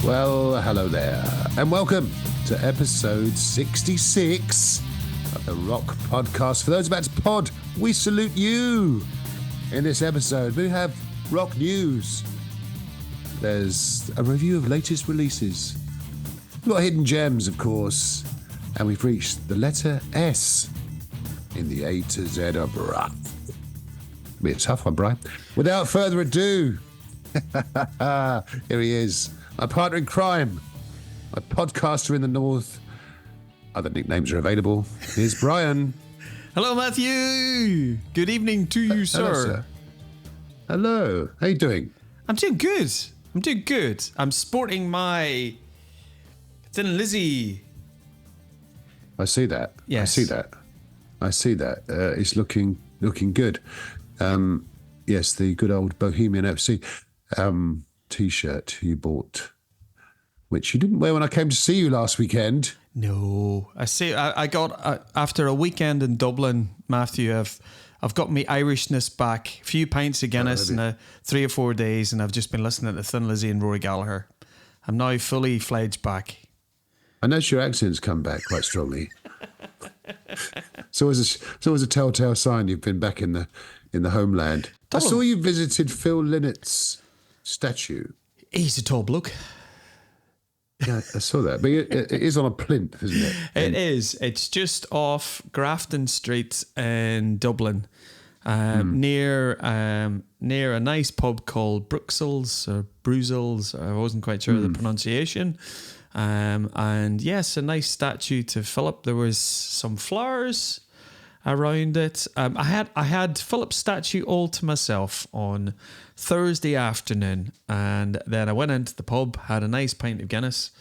Well, hello there, and welcome to episode 66 of the Rock Podcast. For those about to pod, we salute you. In this episode, we have rock news. There's a review of latest releases. We've got hidden gems, of course, and we've reached the letter S in the A to Z of rock. Be a tough one, Brian. Without further ado, here he is. My partner in crime, my podcaster in the north. Other nicknames are available. Here's Brian. Hello, Matthew. Good evening to you, sir. Hello, sir. Hello. How you doing? I'm doing good. I'm sporting my Thin Lizzy. I see that. Yes. I see that. It's looking good. Yes, the good old Bohemian FC T-shirt you bought, which you didn't wear when I came to see you last weekend. No, I got after a weekend in Dublin, Matthew. I've got my Irishness back. A few pints of Guinness in 3 or 4 days, and I've just been listening to Thin Lizzy and Rory Gallagher. I'm now fully fledged back. I notice your accent's come back quite strongly. It's always a telltale sign you've been back in the homeland. Dublin. I saw you visited Phil Lynott's statue. He's a tall bloke. Yeah, I saw that. But it is on a plinth, isn't it? It is. It's just off Grafton Street in Dublin, near a nice pub called Bruxelles or Brussels. I wasn't quite sure of the pronunciation. And yes, a nice statue to Philip. There was some flowers around it. I had Philip's statue all to myself on Thursday afternoon, and then I went into the pub, had a nice pint of Guinness,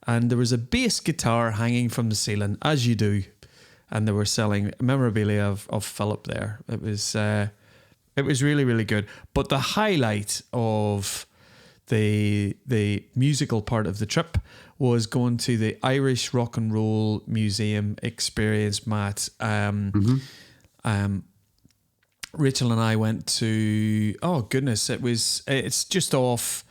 and there was a bass guitar hanging from the ceiling, as you do, and they were selling memorabilia of Philip there. It was really, really good. But the highlight of the musical part of the trip was going to the Irish Rock and Roll Museum experience, Matt. Rachel and I went to, it's just off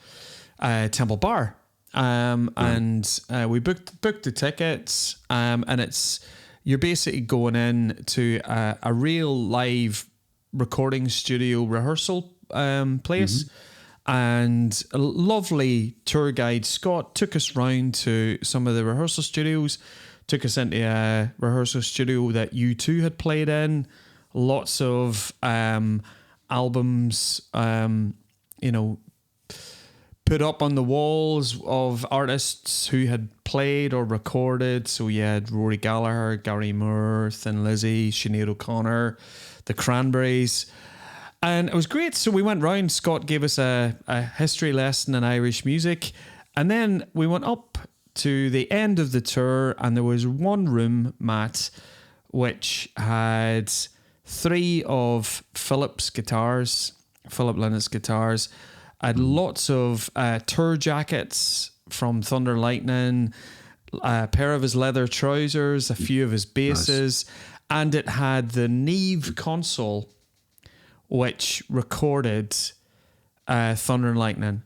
Temple Bar. And we booked the tickets, and you're basically going in to a real live recording studio rehearsal place. And a lovely tour guide, Scott, took us round to some of the rehearsal studios, took us into a rehearsal studio that U2 had played in. Lots of albums, put up on the walls of artists who had played or recorded. So you had Rory Gallagher, Gary Moore, Thin Lizzy, Sinead O'Connor, the Cranberries. And it was great. So we went round. Scott gave us a history lesson in Irish music. And then we went up to the end of the tour, and there was one room, Matt, which had 3 of Philip Lynott's guitars, had lots of tour jackets from Thunder Lightning, a pair of his leather trousers, a few of his basses, and it had the Neve console, which recorded Thunder and Lightning.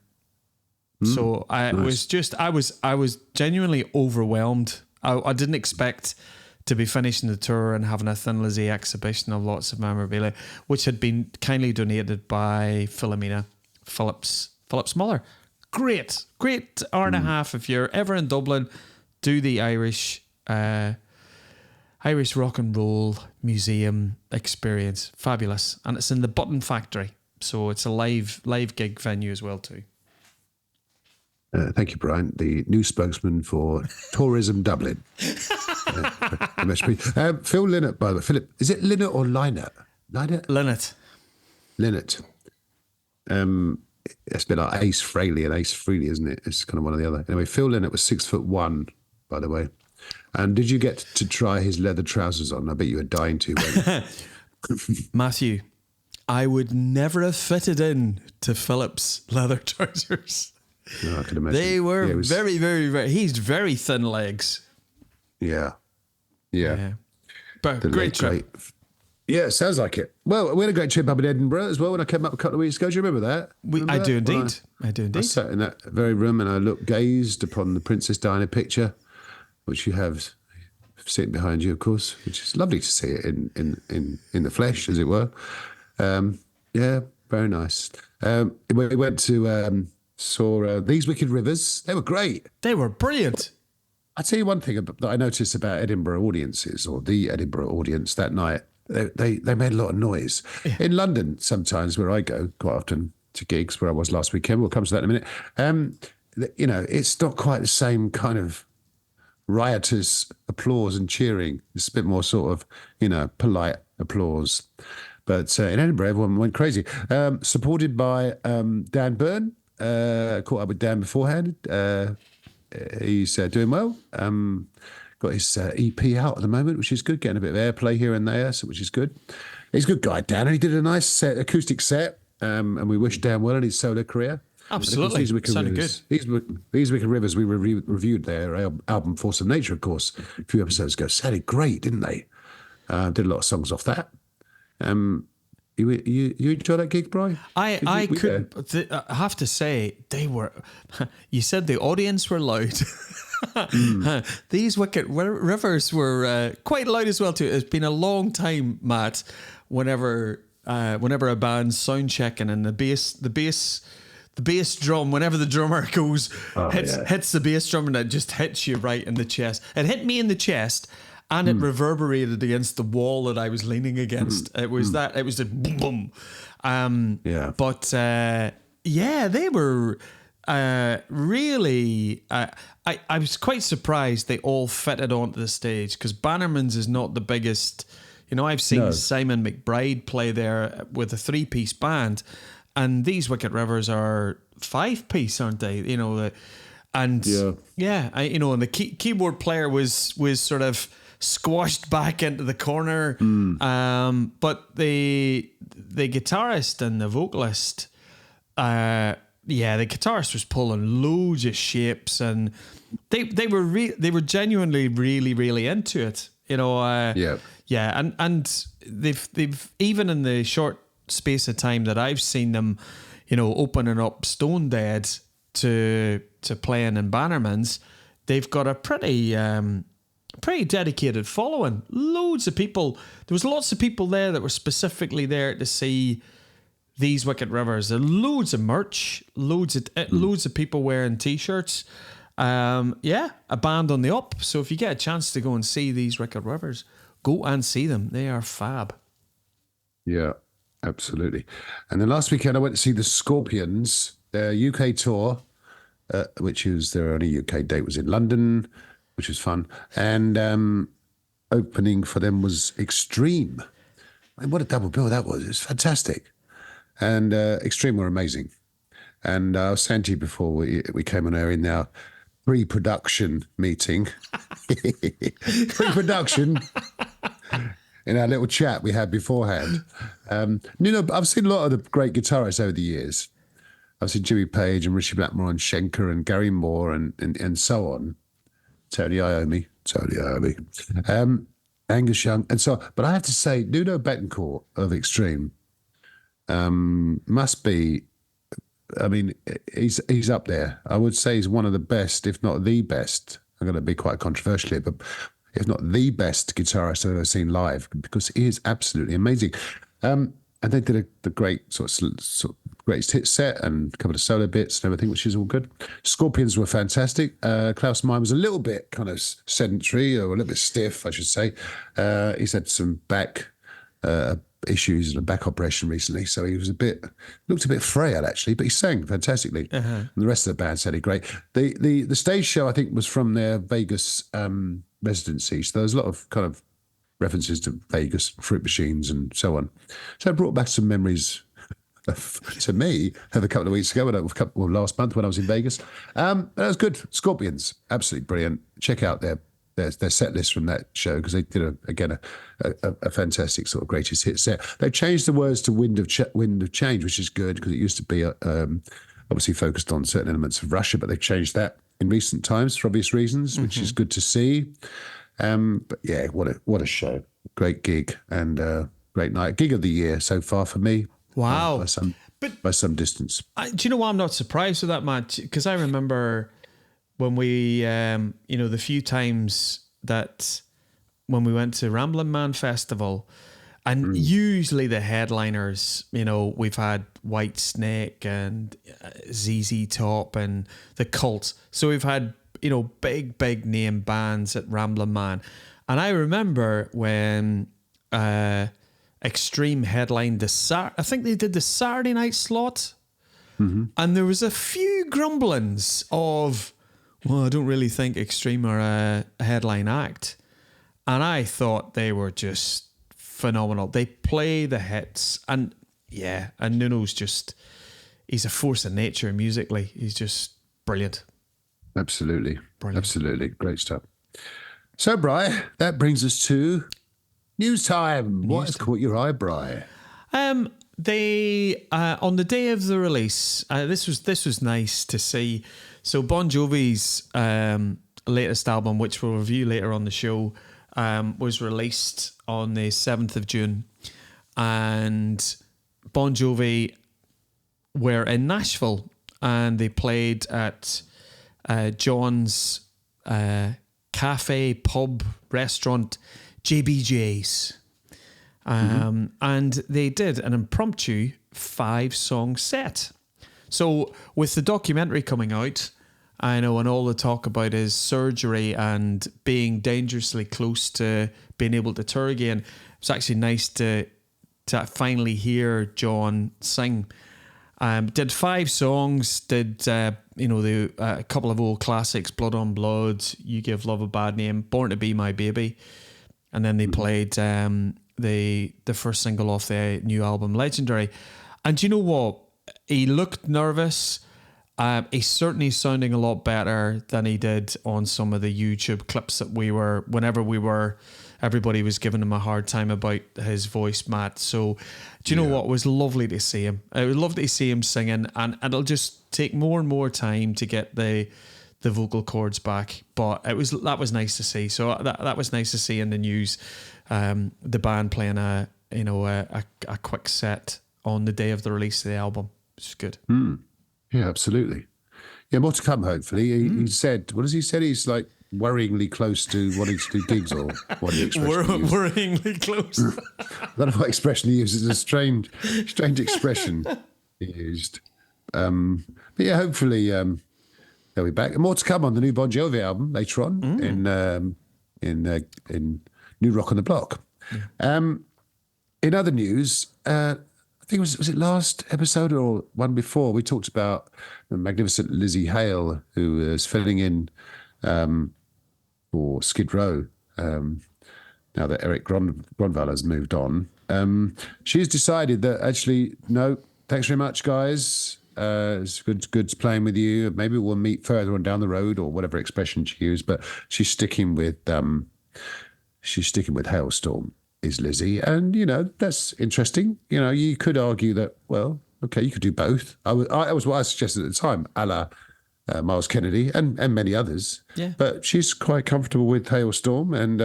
So I was genuinely overwhelmed. I didn't expect to be finishing the tour and having a Thin Lizzy exhibition of lots of memorabilia, which had been kindly donated by Philomena, Philip's mother. Great hour and a half. If you're ever in Dublin, do the Irish Rock and Roll Museum experience. Fabulous. And it's in the Button Factory, so it's a live gig venue as well too. Thank you, Brian, the new spokesman for Tourism Dublin. Phil Lynott, by the way. Philip, is it Lynott or Lynott? Lynott. It's a bit like Ace Frehley and Ace Frehley, isn't it? It's kind of one or the other. Anyway, Phil Lynott was 6'1", by the way. And did you get to try his leather trousers on? I bet you were dying to. Matthew, I would never have fitted in to Philip's leather trousers. No, I can imagine. They were very, very, very... He's very thin legs. Yeah. But great trip. Yeah, sounds like it. Well, we had a great trip up in Edinburgh as well when I came up a couple of weeks ago. Do you remember that? I do When indeed. I do I indeed. sat in that very room and I gazed upon the Princess Diana picture, which you have sitting behind you, of course, which is lovely to see it in the flesh, as it were. Yeah, very nice. We went to saw These Wicked Rivers. They were great. They were brilliant. I'll tell you one thing that I noticed about Edinburgh audiences, or the Edinburgh audience that night. They made a lot of noise. Yeah. In London, sometimes where I go quite often to gigs, where I was last weekend, we'll come to that in a minute. It's not quite the same kind of riotous applause and cheering. It's a bit more sort of, polite applause. But in Edinburgh, everyone went crazy. Supported by Dan Byrne. Caught up with Dan beforehand. He's doing well. Got his EP out at the moment, which is good. Getting a bit of airplay here and there, which is good. He's a good guy, Dan, and he did a nice acoustic set. And we wish Dan well in his solo career. Absolutely, These Wicked sounded Rivers, good. These Wicked Rivers, we reviewed their album Force of Nature, of course, a few episodes ago. Sounded great, didn't they? Did a lot of songs off that. You enjoy that gig, Brian? I have to say they were. You said the audience were loud. These Wicked Rivers were quite loud as well too. It's been a long time, Matt. Whenever a band's sound checking and the bass drum, whenever the drummer hits the bass drum and it just hits you right in the chest. It hit me in the chest. And it reverberated against the wall that I was leaning against. It was a boom, boom. But they were really. I was quite surprised they all fitted onto the stage because Bannermans is not the biggest. I've seen Simon McBride play there with a 3-piece band, and these Wicked Rivers are 5-piece, aren't they? And the keyboard player was sort of squashed back into the corner. But the guitarist and the vocalist, the guitarist was pulling loads of shapes, and they were genuinely really, really into it. And they've even in the short space of time that I've seen them, opening up Stone Dead to playing in Bannermans, they've got a pretty dedicated following. Loads of people. There was lots of people there that were specifically there to see These Wicked Rivers. There loads of merch, loads of people wearing t-shirts. A band on the up. So if you get a chance to go and see These Wicked Rivers, go and see them. They are fab. Yeah, absolutely. And then last weekend I went to see the Scorpions, their UK tour, which was their only UK date was in London, which was fun. And opening for them was Extreme. I mean, what a double bill that was. It was fantastic. And Extreme were amazing. And I was saying to you before we came on air in our pre-production meeting. Pre-production. In our little chat we had beforehand. I've seen a lot of the great guitarists over the years. I've seen Jimmy Page and Richie Blackmore and Schenker and Gary Moore and so on. Tony Iommi, Angus Young, and so on. But I have to say, Nuno Bettencourt of Extreme must be, I mean, he's up there. I would say he's one of the best, if not the best. I'm going to be quite controversial here, but if not the best guitarist I've ever seen live, because he is absolutely amazing. And they did the great sort of greatest hit set and a couple of solo bits and everything, which is all good. Scorpions were fantastic. Klaus Meine was a little bit kind of sedentary, or a little bit stiff, I should say. He's had some back issues and a back operation recently, so he was looked a bit frail actually, but he sang fantastically. And the rest of the band sounded great. The stage show I think was from their Vegas residency, so there was a lot of kind of references to Vegas, fruit machines and so on. So it brought back some memories to me of a couple of weeks ago, last month when I was in Vegas. That was good. Scorpions, absolutely brilliant. Check out their set list from that show, because they did a fantastic sort of greatest hit set. They changed the words to Wind of Change, which is good, because it used to be obviously focused on certain elements of Russia, but they've changed that in recent times for obvious reasons, which is good to see. But yeah, what a show. Great gig. And great night. Gig of the year so far for me. Wow. By some distance. Do you know why I'm not surprised with that, Matt? Because I remember when we, the few times that when we went to Ramblin' Man Festival, and usually the headliners, we've had White Snake and ZZ Top and The Cult. So we've had, big name bands at Ramblin' Man. And I remember when Extreme headlined I think they did the Saturday night slot. Mm-hmm. And there was a few grumblings of, well, I don't really think Extreme are a headline act. And I thought they were just phenomenal. They play the hits, and Nuno's he's a force of nature musically. He's just brilliant. Absolutely. Brilliant. Absolutely. Great stuff. So, Bri, that brings us to news time. What has caught your eye, Bri? They on the day of the release, this was nice to see. So Bon Jovi's latest album, which we'll review later on the show, was released on the 7th of June, and Bon Jovi were in Nashville, and they played at John's cafe, pub, restaurant, JBJ's. And they did an impromptu 5-song set. So with the documentary coming out, I know, and all the talk about his surgery and being dangerously close to being able to tour again, it's actually nice to finally hear John sing. Did 5 songs, did a couple of old classics, Blood on Blood, You Give Love a Bad Name, Born to Be My Baby, and then they played the first single off the new album, Legendary. And you know what? He looked nervous. He's certainly sounding a lot better than he did on some of the YouTube clips that everybody was giving him a hard time about his voice, Matt. So do you know what? It was lovely to see him. It was lovely to see him singing, and it'll just take more and more time to get the vocal cords back. But that was nice to see. So that was nice to see in the news. The band playing a quick set on the day of the release of the album. It's good. Yeah, absolutely. Yeah, more to come, hopefully. He said, what has he said? He's like worryingly close to wanting to do gigs, or what the expression worryingly close. I don't know what expression he used. It's a strange expression he used. But yeah, hopefully they'll be back. And more to come on the new Bon Jovi album later on in New Rock on the Block. Yeah. In other news, I think was it last episode or one before, we talked about the magnificent Lizzie Hale, who is filling in for Skid Row now that Eric Gronvall has moved on. She's decided that actually, no, thanks very much, guys. It's good playing with you. Maybe we'll meet further on down the road, or whatever expression she used. But she's sticking with Halestorm, is Lizzie, and that's interesting. You could argue that, well, okay, you could do both. That was what I suggested at the time, a la Miles Kennedy and many others. Yeah. But she's quite comfortable with Halestorm, and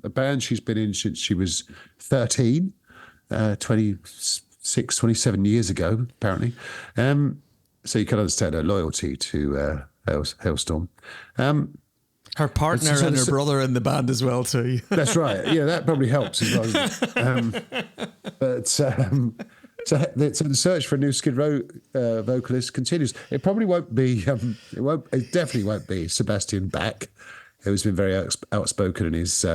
a band she's been in since she was 13, 26, 27 years ago, apparently. So you can understand her loyalty to Halestorm. Her partner and her brother in the band as well too. That's right. Yeah, that probably helps as well. So the search for a new Skid Row vocalist continues. It probably won't be. It definitely won't be Sebastian Bach, who's been very outspoken, and his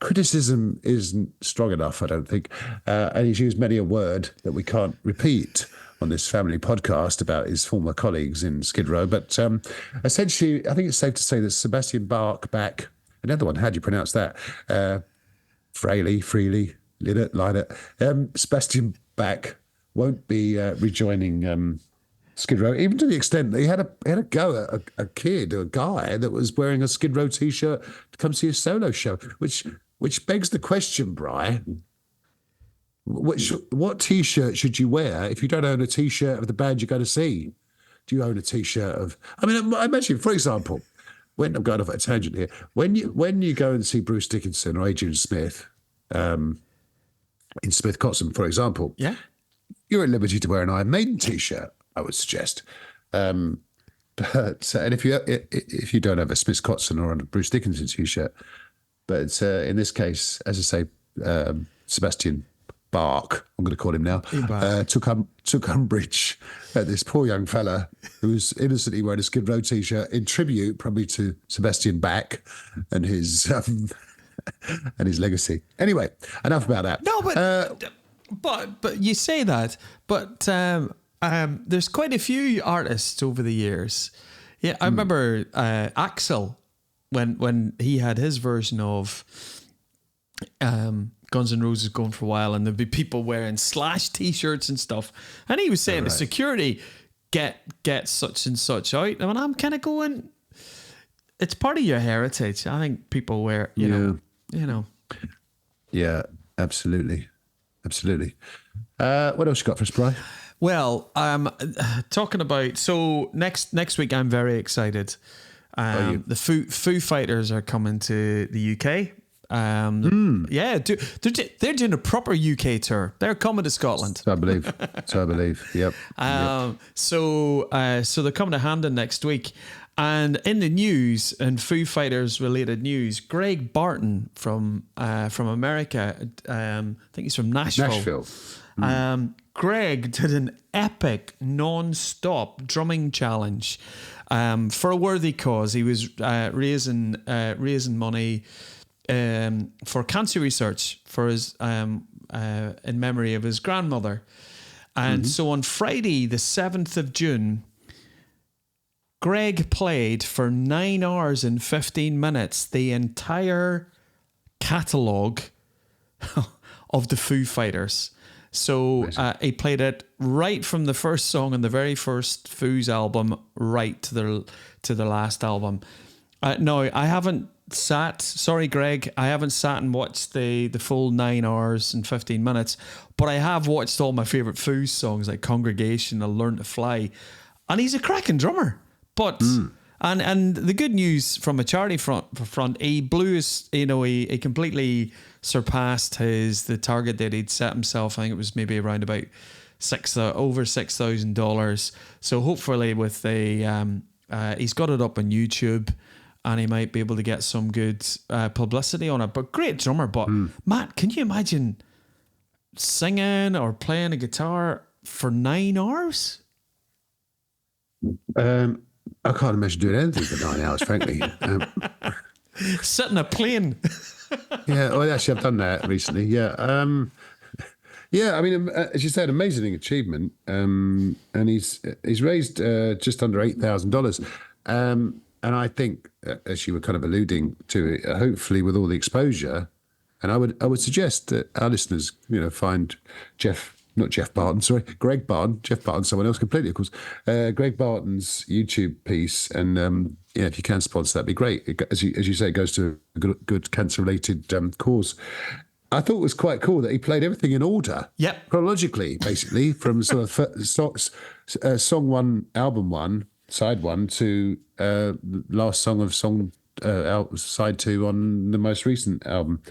criticism isn't strong enough, I don't think. And he's used many a word that we can't repeat on this family podcast about his former colleagues in Skid Row. But essentially, I think it's safe to say that Sebastian Bach, another one, how do you pronounce that? Freely, Lynott. Sebastian Bach won't be rejoining Skid Row, even to the extent that he had a go at a kid or a guy that was wearing a Skid Row T-shirt to come see a solo show, which begs the question, Brian. What T-shirt should you wear if you don't own a T-shirt of the band you're going to see? Do you own a T-shirt of? I mean, I imagine, for example, when I'm going off at a tangent here, when you go and see Bruce Dickinson or Adrian Smith, in Smith Kotzen, for example, Yeah. you're at liberty to wear an Iron Maiden T-shirt, I would suggest. But and if you don't have a Smith Kotzen or a Bruce Dickinson T-shirt, but in this case, as I say, Sebastian Bach, I'm going to call him now, took umbrage at this poor young fella who was innocently wearing a Skid Row T-shirt in tribute, probably to Sebastian Bach and his legacy. Anyway, enough about that. No, but you say that, but there's quite a few artists over the years. Yeah, I remember Axl when he had his version of Guns N' Roses going for a while, and there'd be people wearing Slash T-shirts and stuff, and he was saying to security, get such and such out. And I'm kind of going, it's part of your heritage. I think people wear, you know. Yeah, absolutely. What else you got for us, Bri? Well, talking about, so next week I'm very excited. The Foo Fighters are coming to the UK. Yeah, they're doing a proper UK tour. They're coming to Scotland. So I believe. Yep. So they're coming to Hamden next week. And in the news, and Foo Fighters related news, Greg Barton from America, I think he's from Nashville. Greg did an epic non-stop drumming challenge for a worthy cause. He was raising money for cancer research for his in memory of his grandmother. And so on Friday, the 7th of June, Greg played for 9 hours and 15 minutes the entire catalogue of the Foo Fighters. So he played it right from the first song on the very first Foo's album right to the last album. No, I haven't sat. Sorry, Greg, I haven't sat and watched the full 9 hours and 15 minutes, but I have watched all my favourite Foo songs like Congregation and Learn to Fly, and he's a cracking drummer. But and the good news from a charity front, he blew his, he completely surpassed the target that he'd set himself. I think it was maybe around about over $6,000. So hopefully with he's got it up on YouTube, and he might be able to get some good publicity on it. But great drummer. But Matt, can you imagine singing or playing a guitar for 9 hours? I can't imagine doing anything for 9 hours, frankly. Sit in a plane. Yeah, well, actually, I've done that recently. Yeah. I mean, as you said, amazing achievement. And he's raised just under $8,000. And I think, as you were kind of alluding to, hopefully with all the exposure, and I would suggest that our listeners, find Greg Barton, Jeff Barton, someone else completely, of course. Greg Barton's YouTube piece, and if you can sponsor, that'd be great. As you say, it goes to a good cancer-related cause. I thought it was quite cool that he played everything in order, chronologically, basically, from sort of song one, album one, side one, to last song of side two on the most recent album,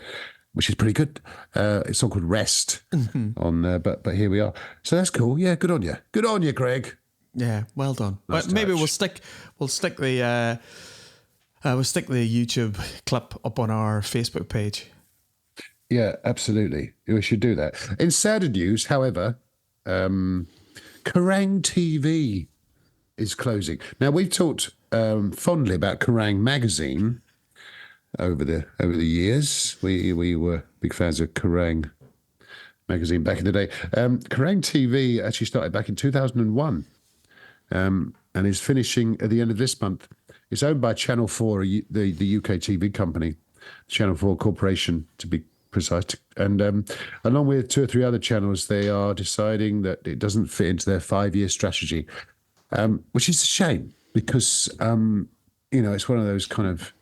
which is pretty good. It's a song called Rest on, but here we are. So that's cool. Yeah, good on you. Good on you, Greg. Yeah, well done. Nice but maybe touch. we'll stick the YouTube clip up on our Facebook page. Yeah, absolutely. We should do that. In sadder news, however, Kerrang TV is closing. Now, we've talked fondly about Kerrang magazine over the years. We were big fans of Kerrang magazine back in the day. Kerrang TV actually started back in 2001 and is finishing at the end of this month. It's owned by Channel 4, the UK TV company, Channel 4 Corporation, to be precise. And along with 2 or 3 other channels, they are deciding that it doesn't fit into their 5-year strategy, which is a shame because, it's one of those kind of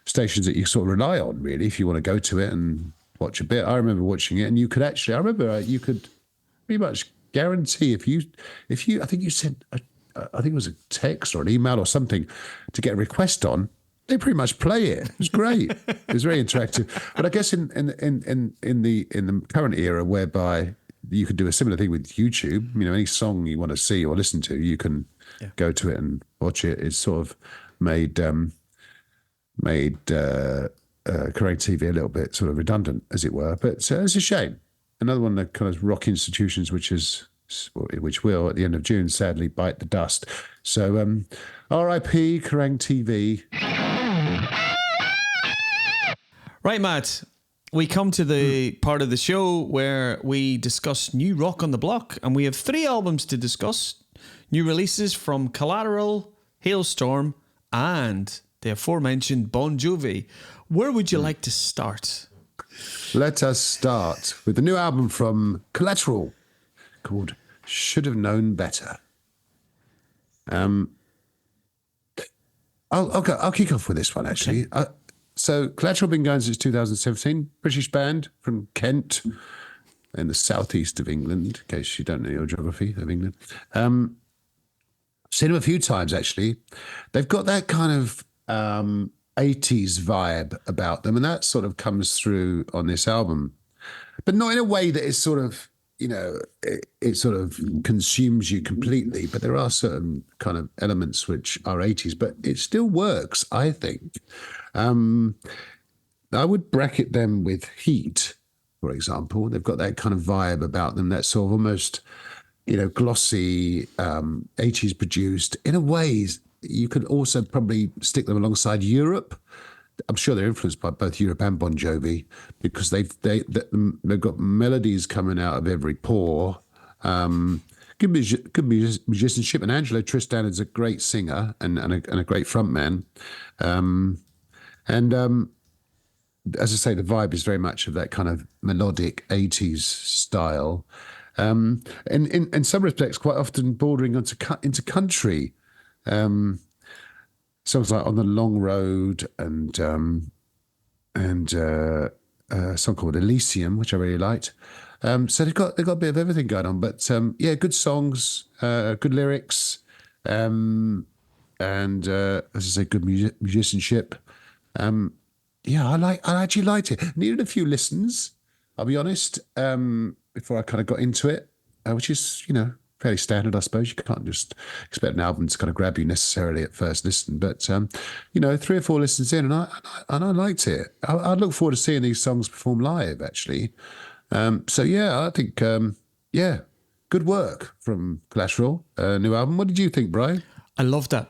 stations that you sort of rely on, really, if you want to go to it and watch a bit. I remember watching it, and you could pretty much guarantee if you, I think you sent, I think it was a text or an email or something to get a request on, they pretty much play it. It was great. It was very interactive. But I guess in the current era, whereby you could do a similar thing with YouTube, any song you want to see or listen to, you can go to it and watch it. It's sort of made correct TV a little bit sort of redundant, as it were. But it's a shame. Another one of the kind of rock institutions, which will at the end of June sadly bite the dust. So R.I.P. Kerrang TV. Right, Matt. We come to the part of the show where we discuss new rock on the block, and we have 3 albums to discuss. New releases from Collateral, Halestorm, and the aforementioned Bon Jovi. Where would you like to start? Let us start with the new album from Collateral called Should Have Known Better. I'll kick off with this one, actually. Okay. So Collateral have been going since 2017. British band from Kent in the southeast of England, in case you don't know your geography of England. I've seen them a few times, actually. They've got that kind of 80s vibe about them, and that sort of comes through on this album. But not in a way that is sort of, it sort of consumes you completely, but there are certain kind of elements which are 80s, but it still works, I think. I would bracket them with Heat, for example. They've got that kind of vibe about them, that sort of almost, glossy, 80s produced. In a way, you could also probably stick them alongside Europe. I'm sure they're influenced by both Europe and Bon Jovi because they've got melodies coming out of every pore. Good musicianship, and Angelo Tristan is a great singer and a great frontman. As I say, the vibe is very much of that kind of melodic 80s style. And in some respects, quite often bordering into country. Songs like On the Long Road and a song called Elysium, which I really liked. So they've got a bit of everything going on. But good songs, good lyrics, and as I say, good musicianship. I actually liked it. Needed a few listens, I'll be honest, before I kind of got into it, which is, fairly standard, I suppose. You can't just expect an album to kind of grab you necessarily at first listen. But, 3 or 4 listens in, and I liked it. I look forward to seeing these songs perform live, actually. I think, good work from Collateral, new album. What did you think, Brian? I loved it.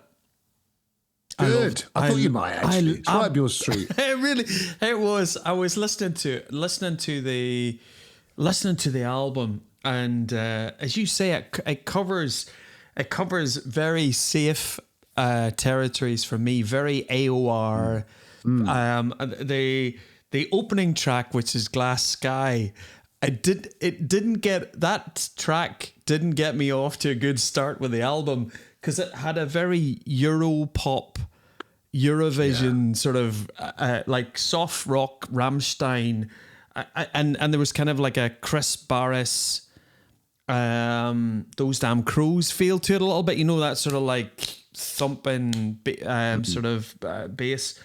Good. I thought you might, actually. It's right up your street. It was. I was listening to the album. And as you say, it covers very safe territories for me. Very AOR. The opening track, which is Glass Sky, didn't get me off to a good start with the album because it had a very Europop, Eurovision sort of like soft rock Rammstein, and there was kind of like a Chris Barris. Those Damn Crows feel to it a little bit, that sort of like thumping sort of bass.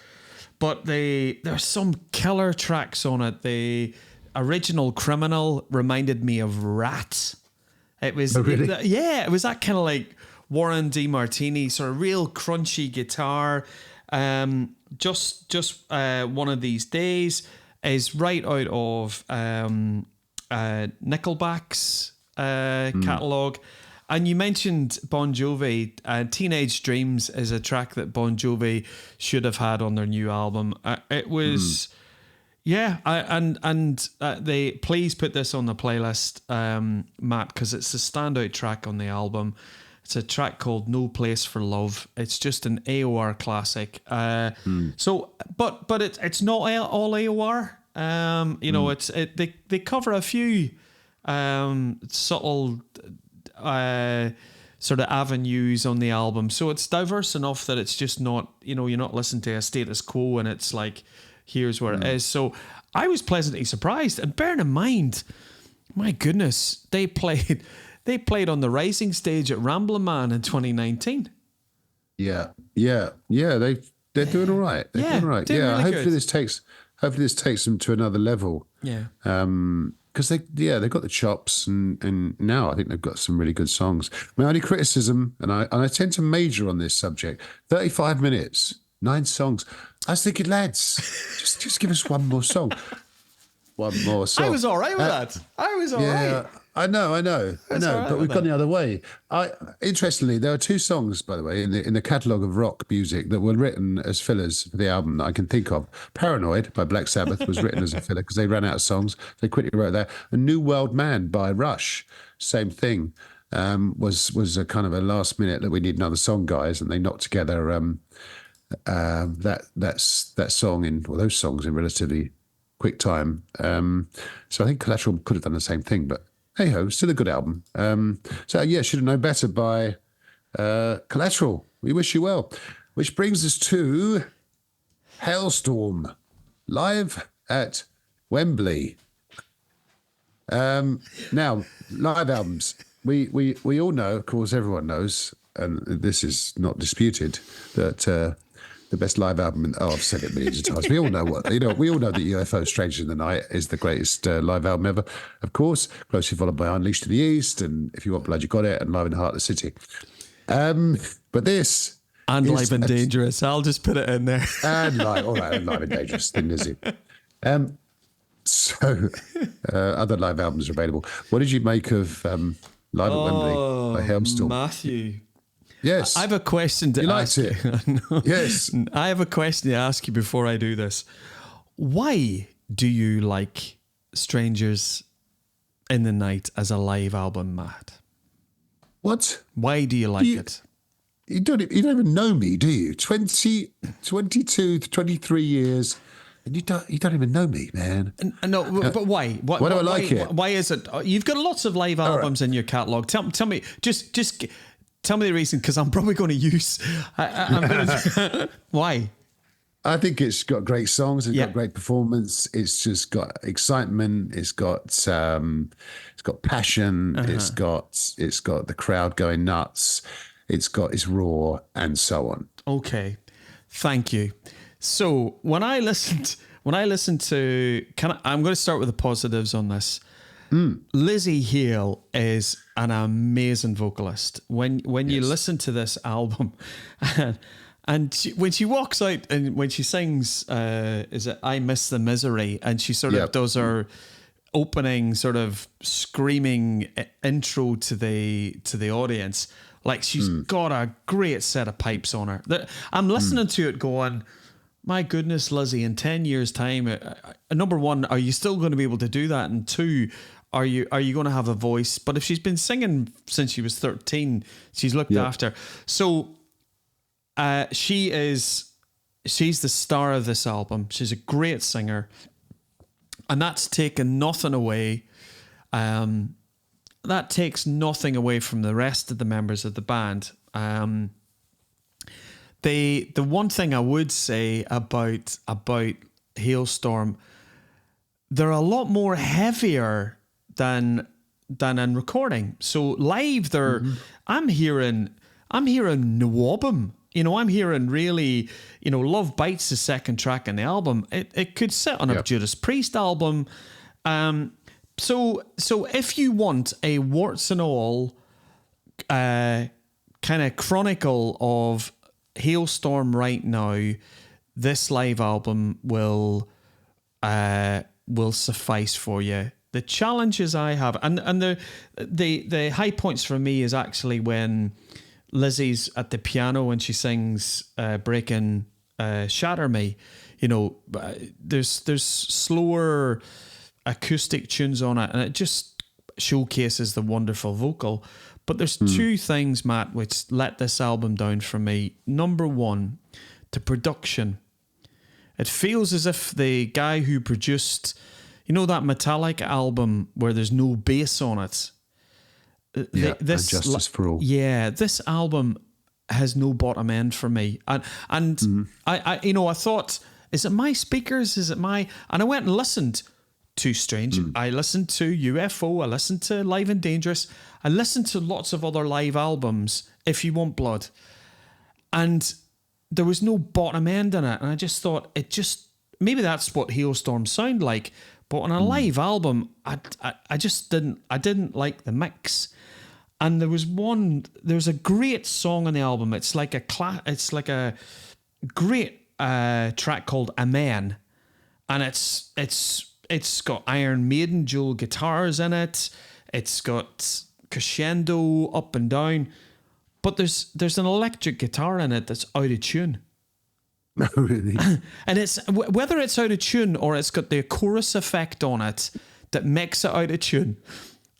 But there's some killer tracks on it. The original Criminal reminded me of Rat. It was, it was that kind of like Warren DeMartini sort of real crunchy guitar. Just One of These Days is right out of Nickelback's catalogue. And you mentioned Bon Jovi. Teenage Dreams is a track that Bon Jovi should have had on their new album. It was they please put this on the playlist, Matt, because it's a standout track on the album. It's a track called No Place for Love. It's just an AOR classic. So but it's not all AOR. They cover a few subtle sort of avenues on the album, so it's diverse enough that it's just not, you're not listening to a status quo and it's like, here's where it is. So I was pleasantly surprised, and bearing in mind, my goodness, they played on the Rising stage at Ramblin' Man in 2019. Yeah. They've They're doing all right. They're doing all right. doing really hopefully good. this takes them to another level. Yeah. Because they've got the chops, and now I think they've got some really good songs. My only criticism, and I tend to major on this subject, 35 minutes, 9 songs. I was thinking, lads, just give us one more song. One more song. I was all right with that. I was all right. I know, all right but we've with gone that. the other way. Interestingly, there are 2 songs, by the way, in the catalogue of rock music that were written as fillers for the album that I can think of. Paranoid by Black Sabbath was written as a filler because they ran out of songs. They quickly wrote that. And New World Man by Rush, same thing, was a kind of a last minute that we need another song, guys, and they knocked together that song or those songs in relatively quick time. So I think Collateral could have done the same thing, but hey ho, still a good album. Should have known better by Collateral. We wish you well. Which brings us to Halestorm, live at Wembley. Now, live albums. We all know, of course, everyone knows, and this is not disputed, that the best live album. I've said it millions of times. We all know we all know that UFO Strangers in the Night is the greatest live album ever. Of course, closely followed by Unleashed to the East, and If You Want Blood, You Got It, and Live in the Heart of the City. But this And is Live and Dangerous. I'll just put it in there. and Live, all right, and Live and Dangerous, didn't is it? So other live albums are available. What did you make of Live at Wembley by Halestorm? Matthew. Yes, I have a question to you ask liked it. you. Yes. I have a question to ask you before I do this. Why do you like Strangers in the Night as a live album, Matt? What? Why do you like it? You don't even know me, do you? 22, 23 years, and you don't even know me, man. No, but why? Why do I like it? Why is it? You've got lots of live albums in your catalogue. Tell me, just tell me the reason, because I'm probably going to use. I'm going to. Why? I think it's got great songs. It's got great performance. It's just got excitement. It's got passion. It's got the crowd going nuts. It's raw and so on. Okay, thank you. So when I listened to, I'm going to start with the positives on this. Lizzie Hale is an amazing vocalist. When you listen to this album, and when she walks out and when she sings, is it "I Miss the Misery," and she sort of does her opening sort of screaming intro to the audience, like she's got a great set of pipes on her. I'm listening to it going, my goodness, Lizzie, in 10 years' time, number one, are you still going to be able to do that? And two, are you going to have a voice? But if she's been singing since she was 13, she's looked after. So she's the star of this album. She's a great singer. And that's taken nothing away. That takes nothing away from the rest of the members of the band. The one thing I would say about Halestorm, they're a lot more heavier than in recording. So live, they're I'm hearing Nwabum. I'm hearing really, Love Bites, the second track in the album. It could sit on a Judas Priest album. So if you want a warts and all kind of chronicle of Halestorm right now, this live album will suffice for you. The challenges I have, and the high points for me is actually when Lizzie's at the piano and she sings "Breaking Shatter Me." There's slower acoustic tunes on it, and it just showcases the wonderful vocal. But there's two things, Matt, which let this album down for me. Number one, the production. It feels as if the guy who produced, that Metallica album where there's no bass on it. This Justice for All. Yeah, this album has no bottom end for me. And I thought, is it my speakers? Is it my... And I went and listened to Strange. I listened to UFO. I listened to Live and Dangerous. I listened to lots of other live albums, If You Want Blood. And there was no bottom end in it, and I just thought maybe that's what Halestorm sound like. But on a live album, I just didn't like the mix. And there's a great song on the album. It's like a great track called Amen, and it's got Iron Maiden dual guitars in it. It's got crescendo up and down, but there's an electric guitar in it that's out of tune. No, really. And it's whether it's out of tune or it's got the chorus effect on it that makes it out of tune.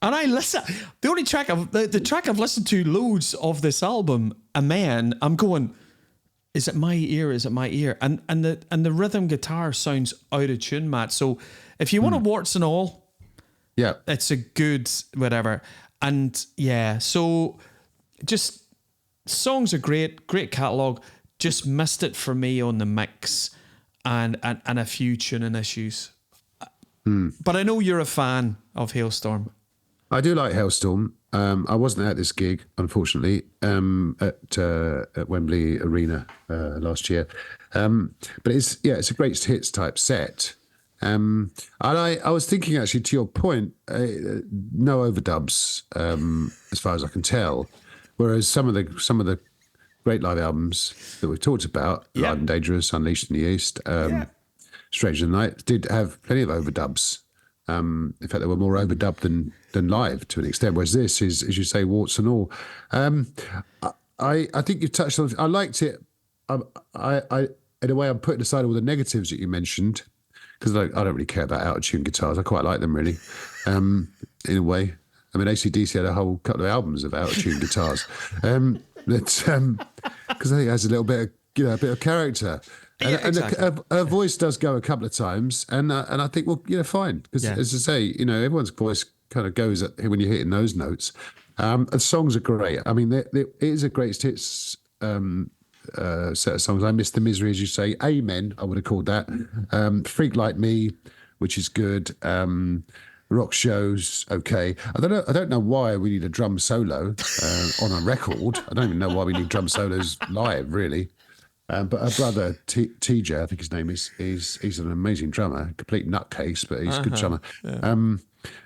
And I listen. The only track the track I've listened to loads of this album, Amen. I'm going, is it my ear? Is it my ear? And the rhythm guitar sounds out of tune, Matt. So if you want a warts and all, yeah, it's a good whatever. And yeah, so just songs are great catalogue. Just missed it for me on the mix and a few tuning issues. But I know you're a fan of Halestorm. I do like Halestorm. I wasn't at this gig, unfortunately, at Wembley Arena last year. But it's a great hits type set. And I was thinking, actually, to your point, no overdubs, as far as I can tell. Whereas some of the great live albums that we've talked about, Live and Dangerous, Unleashed in the East, Strange in the Night, did have plenty of overdubs. In fact, they were more overdubbed than live to an extent, whereas this is, as you say, warts and all. I think you touched on. I liked it. I in a way, I'm putting aside all the negatives that you mentioned because I don't really care about out of tune guitars. I quite like them, really. In a way, I mean, AC/DC had a whole couple of albums of out of tune guitars. Because I think it has a little bit of character. And, exactly. and her voice does go a couple of times, and I think, well, fine. Because as I say, everyone's voice kind of goes when you're hitting those notes. And songs are great. I mean, it is a great hits set of songs. I Miss the Misery, as you say. Amen, I would have called that. Freak Like Me, which is good. Rock Shows, okay. I don't know why we need a drum solo on a record. I don't even know why we need drum solos live, really. But her brother TJ, I think his name is, he's an amazing drummer, complete nutcase, but he's a good drummer. Yeah.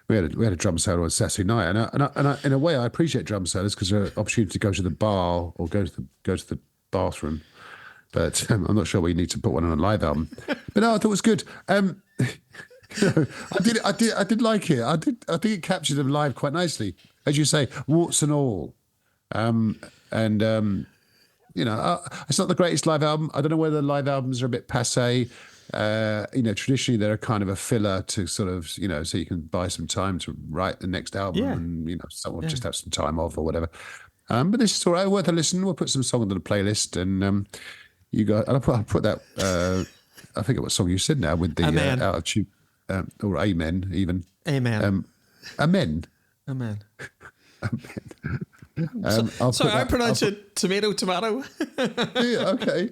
We had a drum solo on Saturday night, and I, in a way, I appreciate drum solos because they're an opportunity to go to the bar or go to the bathroom. But I'm not sure we need to put one on a live album. But no, I thought it was good. I did like it. I think it captured them live quite nicely, as you say, warts and all. It's not the greatest live album. I don't know whether live albums are a bit passé. Traditionally they're kind of a filler to sort of, so you can buy some time to write the next album and, someone just have some time off or whatever. But this is all right, worth a listen. We'll put some song on the playlist and I'll put that, I forget what song you said now with the out of tune, or Amen even. Amen. Amen. Amen. Amen. I pronounce it tomato. Yeah, okay.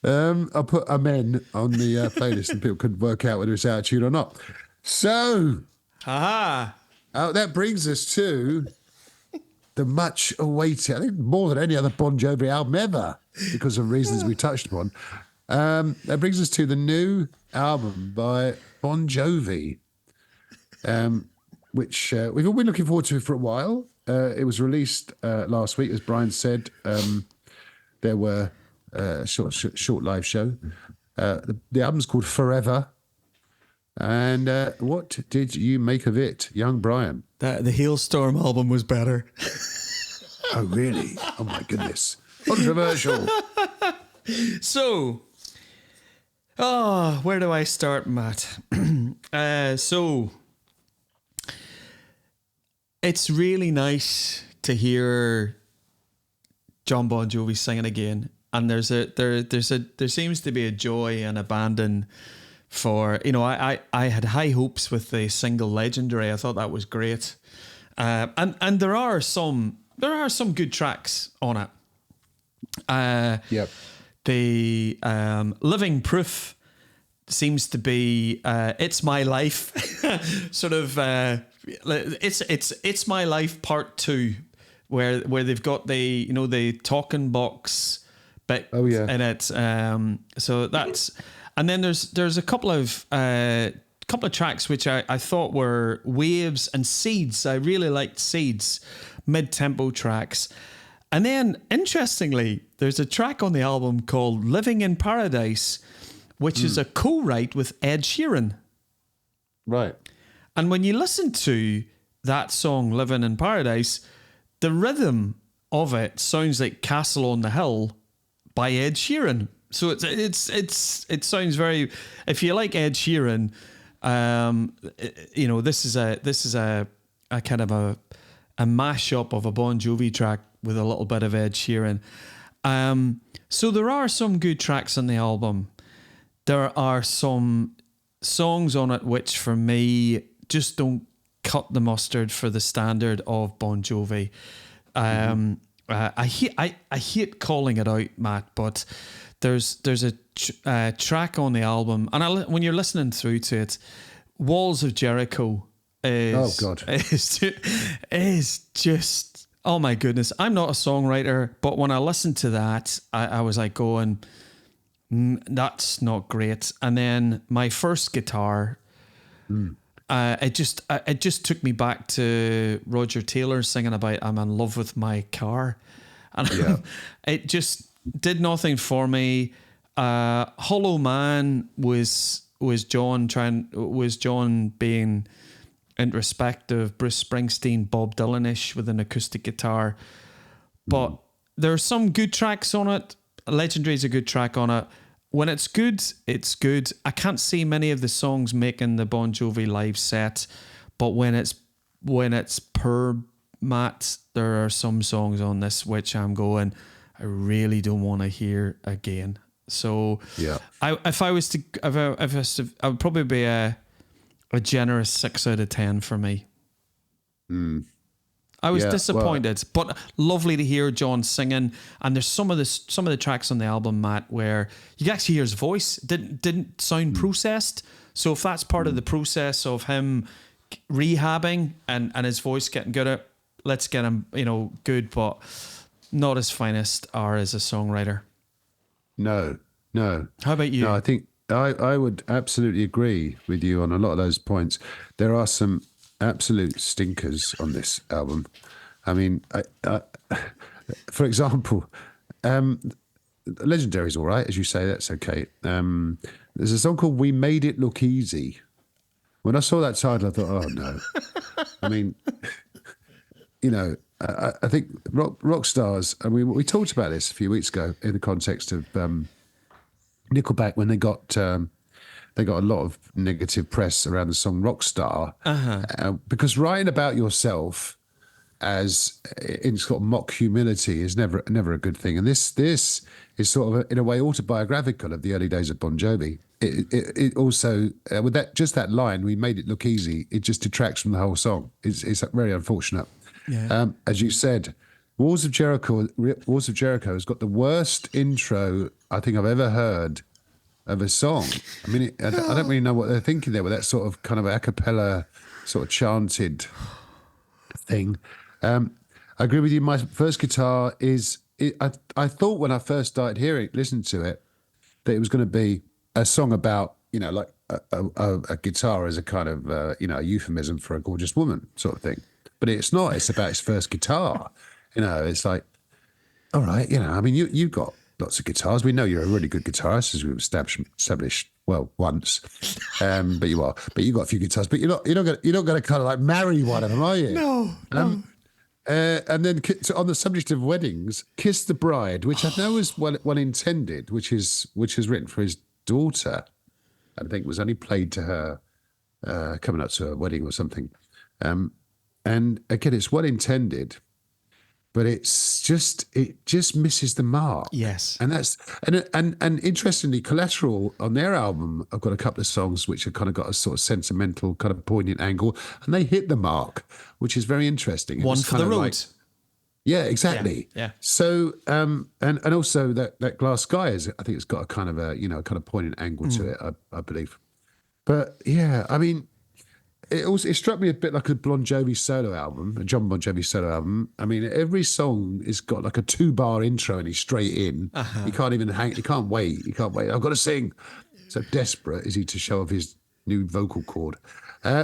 I'll put Amen on the playlist and people could work out whether it's out of tune or not. So, that brings us to the much awaited, I think more than any other Bon Jovi album ever, because of reasons we touched upon. That brings us to the new album by Bon Jovi, which we've all been looking forward to for a while. It was released last week, as Brian said. There were a short live show. The album's called Forever. And what did you make of it, young Brian? The Halestorm album was better. Oh, really? Oh, my goodness. Controversial. So, where do I start, Matt? So, it's really nice to hear Jon Bon Jovi singing again, and there seems to be a joy and abandon for, I had high hopes with the single Legendary. I thought that was great, and there are some good tracks on it. Yep. The Living Proof seems to be It's My Life, sort of. It's My Life Part 2, where they've got the talking box but Oh, yeah. in it. So that's, and then there's a couple of tracks which I thought were Waves and Seeds. I really liked Seeds, mid-tempo tracks. And then, interestingly, there's a track on the album called Living in Paradise, which is a co-write with Ed Sheeran. Right. And when you listen to that song, Living in Paradise, the rhythm of it sounds like Castle on the Hill by Ed Sheeran. So it sounds very, if you like Ed Sheeran, this is a kind of a mashup of a Bon Jovi track with a little bit of Ed Sheeran. So there are some good tracks on the album. There are some songs on it which, for me, just don't cut the mustard for the standard of Bon Jovi. I hate calling it out, Matt, but there's a track on the album, and when you're listening through to it, Walls of Jericho is just, oh my goodness. I'm not a songwriter, but when I listened to that, I was like going, that's not great. And then my first guitar, it just took me back to Roger Taylor singing about "I'm in love with my car," and it just did nothing for me. Hollow Man was John being introspective, Bruce Springsteen, Bob Dylan-ish with an acoustic guitar. But there are some good tracks on it. Legendary is a good track on it. When it's good, it's good. I can't see many of the songs making the Bon Jovi live set, but when it's per Matt, there are some songs on this which I'm going, I really don't want to hear again. So I would probably be a generous 6 out of 10 for me. I was disappointed, but lovely to hear John singing. And there's some of the tracks on the album, Matt, where you can actually hear his voice didn't sound processed. So if that's part of the process of him rehabbing and his voice getting good at, let's get him, good, but not his finest hour as a songwriter. No. How about you? No, I think I would absolutely agree with you on a lot of those points. There are some absolute stinkers on this album. I mean, for example, Legendary's all right, as you say, that's okay. There's a song called We Made It Look Easy. When I saw that title, I thought, oh no. I mean, I think rock stars, I mean, we talked about this a few weeks ago in the context of Nickelback, when they got a lot of negative press around the song Rockstar, because writing about yourself as in sort of mock humility is never a good thing. And this is sort of in a way autobiographical of the early days of Bon Jovi. It also with that line, we made it look easy. It just detracts from the whole song. It's very unfortunate. Yeah. As you said, Walls of Jericho has got the worst intro I think I've ever heard of a song. I mean, I don't really know what they're thinking there with that sort of kind of a cappella, sort of chanted thing. I agree with you. My first guitar I thought when I first started listening to it, that it was going to be a song about, like a guitar as a kind of, a euphemism for a gorgeous woman sort of thing. But it's not. It's about his first guitar. It's like, all right, I mean, you've got lots of guitars. We know you're a really good guitarist, as we've established once. But you are. But you've got a few guitars. But you're not going to kind of like marry one of them, are you? No. And then on the subject of weddings, Kiss the Bride, which I know is well intended, which is written for his daughter, I think was only played to her coming up to a wedding or something. And again, it's well intended, but it just misses the mark. Yes. And that's and interestingly, Collateral on their album, I've got a couple of songs which have kind of got a sort of sentimental, kind of poignant angle, and they hit the mark, which is very interesting. One for the road. Yeah, exactly. Yeah. So and also that Glass Sky I think it's got a kind of a kind of poignant angle to it, I believe. But yeah, I mean, it struck me a bit like a Bon Jovi solo album, a John Bon Jovi solo album. I mean, every song has got like a 2-bar intro and he's straight in. He can't even hang. He can't wait. I've got to sing. So desperate is he to show off his new vocal cord,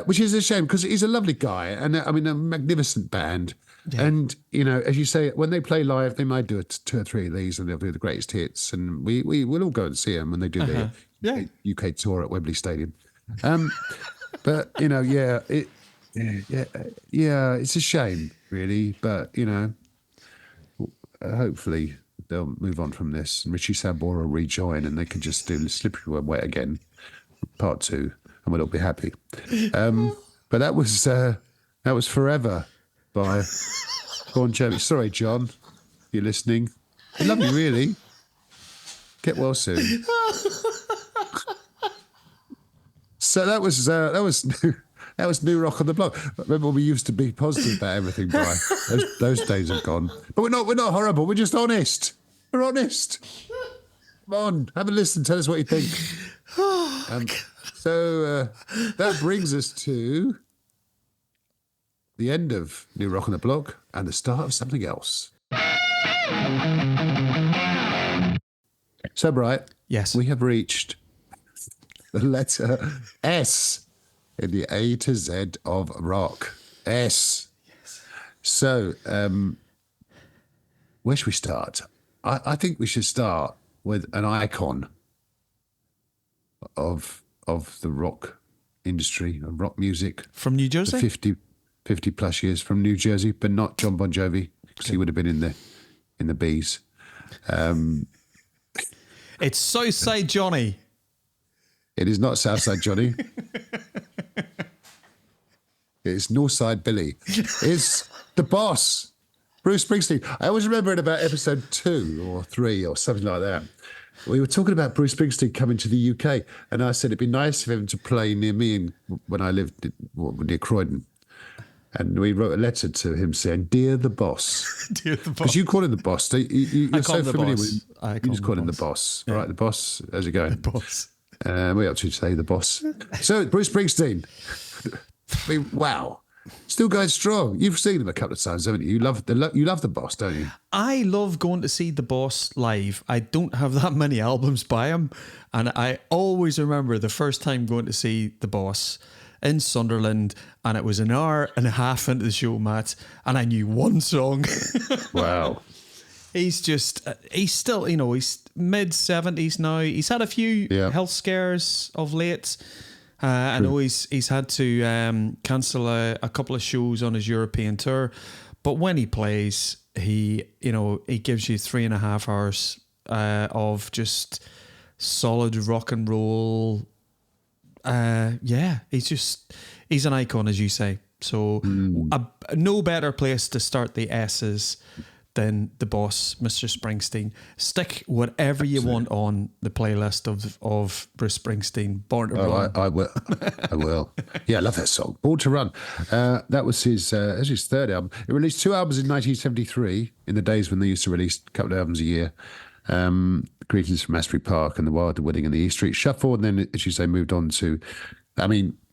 which is a shame because he's a lovely guy and I mean a magnificent band. Yeah. And as you say, when they play live, they might do 2 or 3 of these, and they'll do the greatest hits. And we will all go and see them when they do their UK tour at Wembley Stadium. But it's a shame, really. But hopefully they'll move on from this, and Richie Sambora will rejoin, and they can just do Slippery When Wet again, part 2, and we'll all be happy. But that was Forever by Bon Jovi. Sorry, John, if you're listening. I love you, really. Get well soon. So that was New Rock on the Block. Remember when we used to be positive about everything, Brian? Those days have gone. But we're not horrible. We're just honest. We're honest. Come on, have a listen. Tell us what you think. So that brings us to the end of New Rock on the Block and the start of something else. So, Bright, yes, we have reached the letter S in the A to Z of rock. S. Yes. So, where should we start? I think we should start with an icon of the rock industry, of rock music. From New Jersey? 50 plus years from New Jersey, but not John Bon Jovi, because he would have been in the Bees. It's Southside Johnny. It is not Southside Johnny. It's Northside Billy. It's the boss, Bruce Springsteen. I always remember in about episode 2 or 3 or something like that, we were talking about Bruce Springsteen coming to the UK, and I said it'd be nice for him to play near me when I lived near Croydon. And we wrote a letter to him saying, "Dear the boss." Dear the boss. Because you call him the boss. You're so familiar with him. You just call him the boss. Yeah. All right, the boss. How's it going? The boss. We're up to today, the boss. So, Bruce Springsteen. I mean, wow. Still going strong. You've seen him a couple of times, haven't you? You love the boss, don't you? I love going to see the boss live. I don't have that many albums by him. And I always remember the first time going to see the boss in Sunderland, and it was an hour and a half into the show, Matt, and I knew one song. Wow. He's still, he's mid-70s now. He's had a few health scares of late. I know he's had to cancel a couple of shows on his European tour, but when he plays, he gives you 3.5 hours of just solid rock and roll. He's an icon, as you say. So no better place to start the S's than the boss, Mr. Springsteen. Stick whatever you want on the playlist of Bruce Springsteen. Born to Run. I will. Yeah, I love that song. Born to Run. That was his third album. He released 2 albums in 1973, in the days when they used to release a couple of albums a year. Greetings from Asbury Park and The Wild, The Wedding and The E Street Shuffle. And then, as you say, moved on to,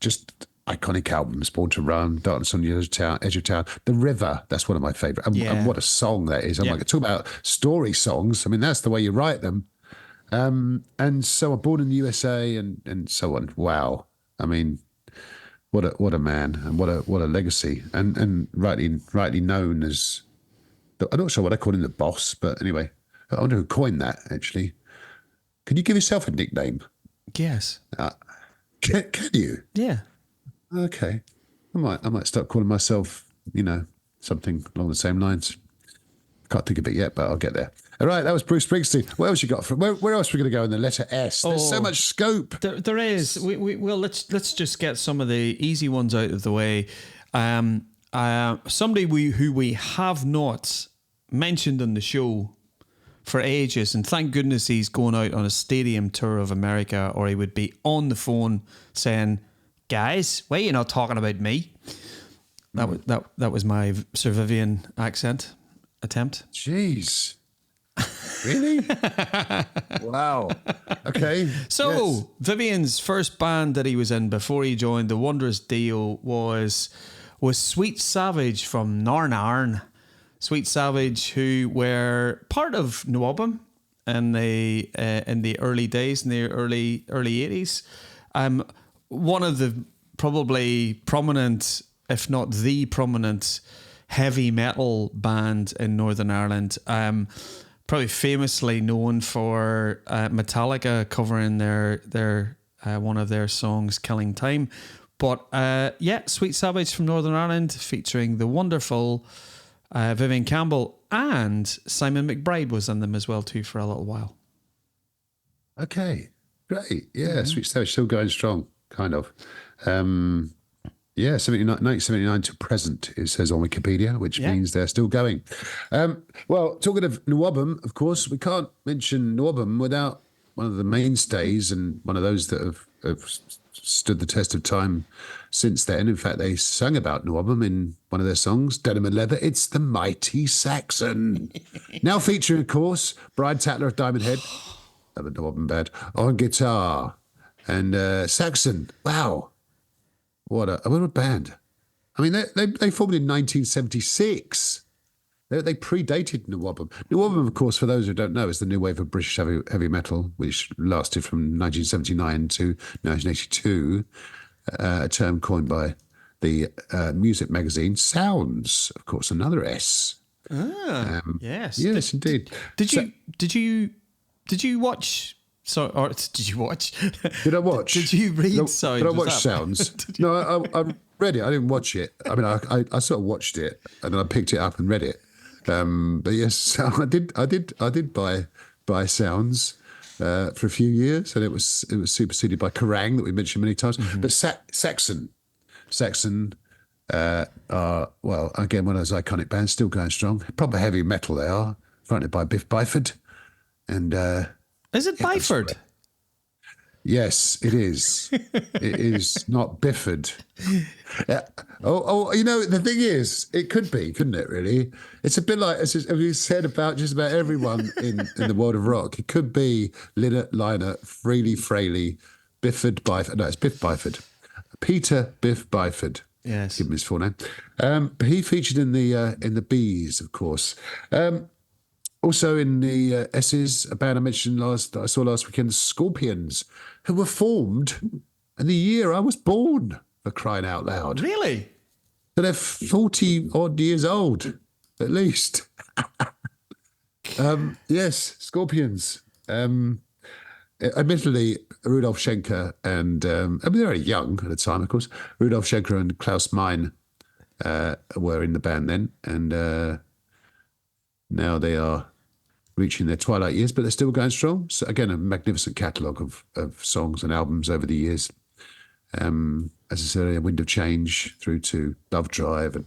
just iconic albums. Born to Run, Darkness on the Edge of Town, The River. That's one of my favourite. And what a song that is. Talk about story songs. I mean, that's the way you write them. And so on, Born in the USA and so on. Wow. I mean, what a man and what a legacy. And rightly known as, I'm not sure what I call him, the boss, but anyway. I wonder who coined that, actually. Can you give yourself a nickname? Yes. Can you? Yeah. Okay. I might start calling myself, something along the same lines. Can't think of it yet, but I'll get there. All right, that was Bruce Springsteen. What else you got? Where else are we going to go in the letter S? There's so much scope. There is. Well, let's just get some of the easy ones out of the way. Somebody who we have not mentioned on the show for ages, and thank goodness he's going out on a stadium tour of America, or he would be on the phone saying, "Guys, why are you not talking about me?" That was my Sir Vivian accent attempt. Jeez. Really? Wow. Okay. So, yes. Vivian's first band that he was in before he joined the Wondrous Deal was Sweet Savage from Narn. Sweet Savage, who were part of Nwabum in the early days, in the early 80s. One of the probably prominent, if not the prominent, heavy metal band in Northern Ireland. Probably famously known for Metallica covering their one of their songs, "Killing Time." But Sweet Savage from Northern Ireland, featuring the wonderful Vivian Campbell, and Simon McBride was in them as well too for a little while. Okay, great. Yeah, Sweet Savage still going strong, kind of. 1979 to present, it says on Wikipedia, which means they're still going. Well, talking of Nwabum, of course, we can't mention Nwabum without one of the mainstays and one of those that have stood the test of time since then. In fact, they sang about Nwabum in one of their songs, Denim and Leather. It's the Mighty Saxon. Now featuring, of course, Brian Tatler of Diamond Head, the Nwabum band, on guitar. And Saxon, wow. What a band. I mean, they formed in 1976. They predated Nwabum. Nwabum, of course, for those who don't know, is the new wave of British heavy metal, which lasted from 1979 to 1982, a term coined by the music magazine Sounds, of course, another S. Yes. Yes, indeed. Did you watch... So, or did you watch? Did I watch? Did you read Sounds? Did I watch Sounds? No, I read it. I didn't watch it. I mean, I sort of watched it and then I picked it up and read it. But yes, I did buy Sounds for a few years, and it was superseded by Kerrang that we mentioned many times. Mm-hmm. But Saxon are, well, again, one of those iconic bands, still going strong. Proper heavy metal they are, fronted by Biff Byford, and. Is it Byford? Yes, it is. It is not Bifford. The thing is, it could be, couldn't it, really? It's a bit like, as you said about just about everyone in the world of rock. It could be Lynott, Fraley, Bifford, Byford. No, it's Biff Byford. Peter Biff Byford. Yes. Give him his full name. But he featured in the Bees, of course. Also in the S's, a band that I saw last weekend, Scorpions, who were formed in the year I was born, for crying out loud. Really? So they're 40-odd years old, at least. Yes, Scorpions. Admittedly, Rudolf Schenker and, they were very young at the time, of course. Rudolf Schenker and Klaus Meine were in the band then, and now they are reaching their twilight years, but they're still going strong. So again, a magnificent catalogue of songs and albums over the years. As I said, A Wind of Change through to Love Drive and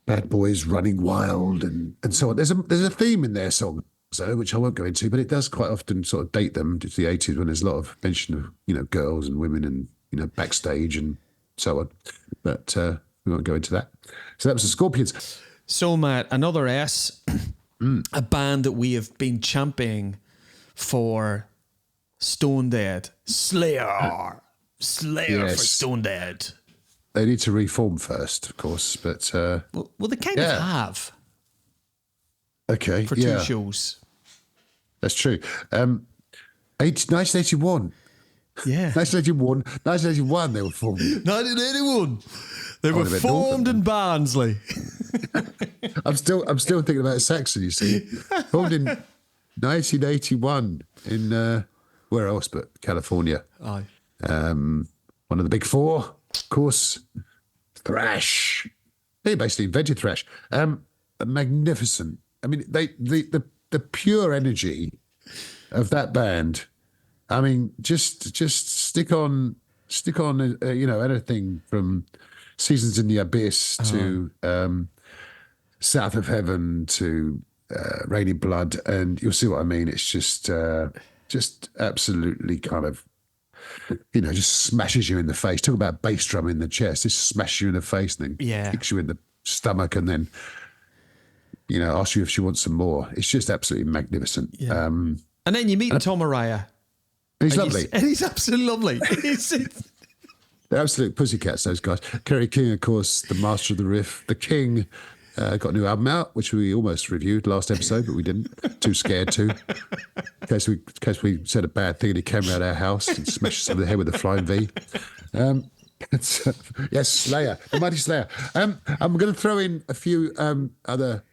Bad Boys Running Wild and so on. There's a theme in their songs, though, which I won't go into, but it does quite often sort of date them to the 80s when there's a lot of mention of, girls and women and, backstage and so on. But we won't go into that. So that was the Scorpions. So, Matt, another S, a band that we have been championing for Stone Dead. Slayer Yes. for Stone Dead. They need to reform first, of course, but... well, they kind of have. Okay, for two shows. That's true. 1981. Yeah. 1981 they were formed. 1981. They were formed in Barnsley. I'm still thinking about Saxon, you see. Formed in 1981 in where else but California. Aye. One of the big four, of course. Thrash. They basically invented thrash. Magnificent. I mean, the pure energy of that band. I mean, just stick on. Anything from Seasons in the Abyss to South of Heaven to Raining Blood, and you'll see what I mean. It's just absolutely kind of, just smashes you in the face. Talk about bass drum in the chest. Just smashes you in the face and then kicks you in the stomach and then, asks you if she wants some more. It's just absolutely magnificent. Yeah. And then you meet Tom Araya. He's lovely. And he's absolutely lovely. They're absolute pussycats, those guys. Kerry King, of course, the master of the riff. The King got a new album out, which we almost reviewed last episode, but we didn't. Too scared to. In case we said a bad thing and he came around our house and smashed us over the head with a flying V. Yes, Slayer, the mighty Slayer. I'm going to throw in a few other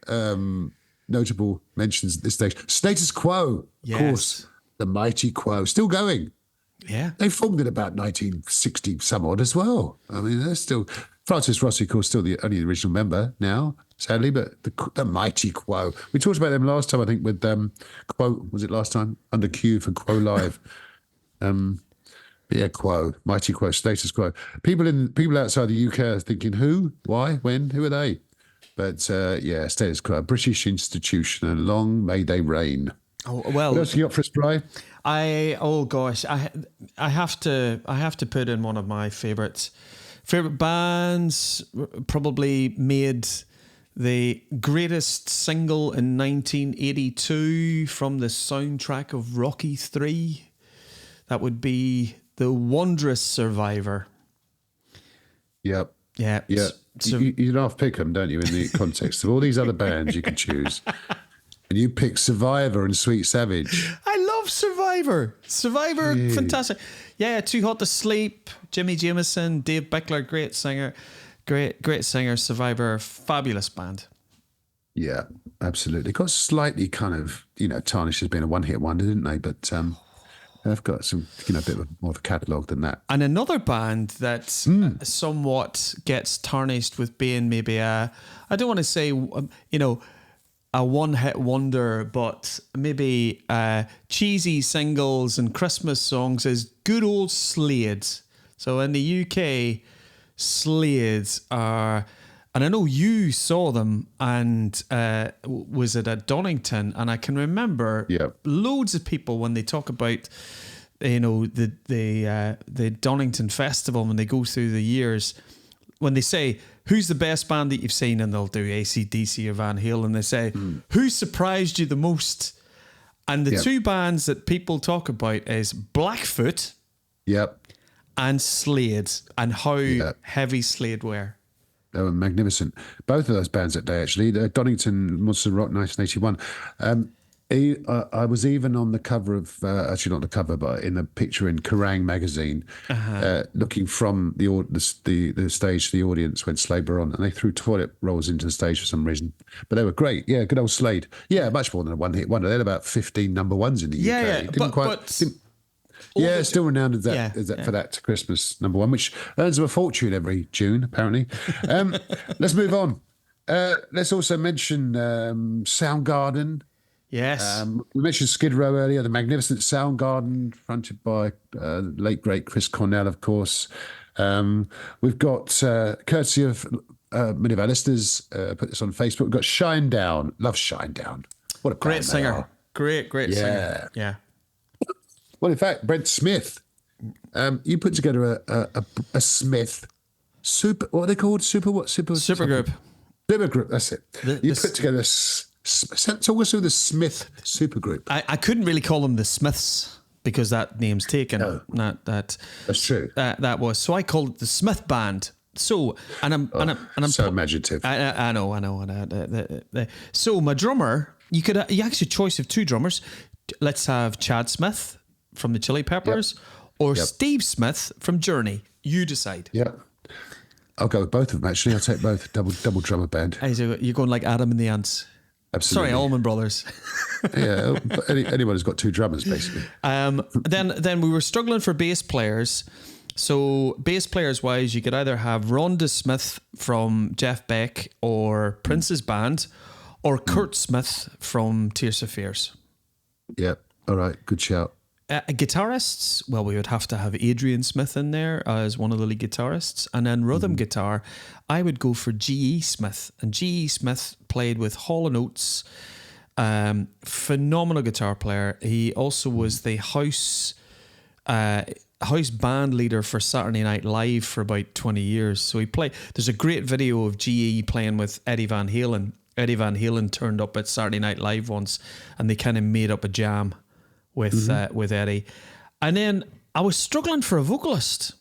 notable mentions at this stage. Status Quo, of course, the mighty Quo, still going. Yeah. They formed in about 1960 some odd as well. I mean, they're still... Francis Rossi, of course, still the only original member now, sadly, but the mighty Quo. We talked about them last time, I think, with Quo, was it last time? Under Q for Quo Live. Yeah, Quo, mighty Quo, Status Quo. People outside the UK are thinking, who, why, when, who are they? But Status Quo, a British institution, and long may they reign. Oh well. What else you got for us, Bri? I have to put in one of my favorite bands. Probably made the greatest single in 1982 from the soundtrack of Rocky 3. That would be The Wondrous Survivor. Yep. Yeah. Yeah. So, you half pick them, don't you, in the context of all these other bands you can choose. And you pick Survivor and Sweet Savage. I love Survivor. Survivor, fantastic. Yeah, Too Hot to Sleep, Jimmy Jameson, Dave Bickler, great singer. Great singer, Survivor, fabulous band. Yeah, absolutely. Got slightly kind of, tarnished as being a one-hit wonder, didn't they? But they've got some, a bit more of a catalogue than that. And another band that somewhat gets tarnished with being maybe I don't want to say, a one-hit wonder, but maybe cheesy singles and Christmas songs is good old Slade. So in the UK, Slade are, and I know you saw them and was it at Donington, and I can remember loads of people when they talk about the Donington Festival, when they go through the years, when they say, who's the best band that you've seen? And they'll do AC/DC or Van Halen. And they say, who surprised you the most? And the two bands that people talk about is Blackfoot and Slade, and how heavy Slade were. They were magnificent. Both of those bands that day, actually. Donington Monster Rock 1981. I was even on the cover of, actually not the cover, but in a picture in Kerrang magazine, looking from the stage to the audience when Slade were on, and they threw toilet rolls into the stage for some reason. But they were great. Yeah, good old Slade. Yeah, much more than a one-hit wonder. They had about 15 number ones in the UK. Still renowned as that for that Christmas number one, which earns them a fortune every June, apparently. Let's move on. Let's also mention Soundgarden. Yes. We mentioned Skid Row earlier, the magnificent Soundgarden, fronted by late, great Chris Cornell, of course. We've got, courtesy of many of our listeners, put this on Facebook, we've got Shinedown. Love Shinedown. What a great singer. Great singer. Yeah. Well, in fact, Brent Smith, you put together a Smith super, what are they called? Supergroup. Supergroup, that's it. You put together talk us through the Smith supergroup. I couldn't really call them the Smiths because that name's taken. No. That's true. That was, so I called it the Smith Band. So I'm so imaginative. I know. So my drummer, you actually choice of two drummers. Let's have Chad Smith from the Chili Peppers or Steve Smith from Journey. You decide. Yeah. I'll go with both of them, actually. I'll take both. Double drummer band. You're going like Adam and the Ants. Absolutely. Sorry, Allman Brothers. Yeah, anyone who's got two drummers, basically. Then we were struggling for bass players. So bass players wise, you could either have Rhonda Smith from Jeff Beck or Prince's band, or Kurt Smith from Tears for Fears. Yeah, all right, good shout. Guitarists, well, we would have to have Adrian Smith in there as one of the lead guitarists. And then rhythm guitar, I would go for G.E. Smith. And G.E. Smith played with Hall & Oates, phenomenal guitar player. He also was the house band leader for Saturday Night Live for about 20 years. So he played, there's a great video of G.E. playing with Eddie Van Halen. Eddie Van Halen turned up at Saturday Night Live once, and they kind of made up a jam with Eddie. And then I was struggling for a vocalist,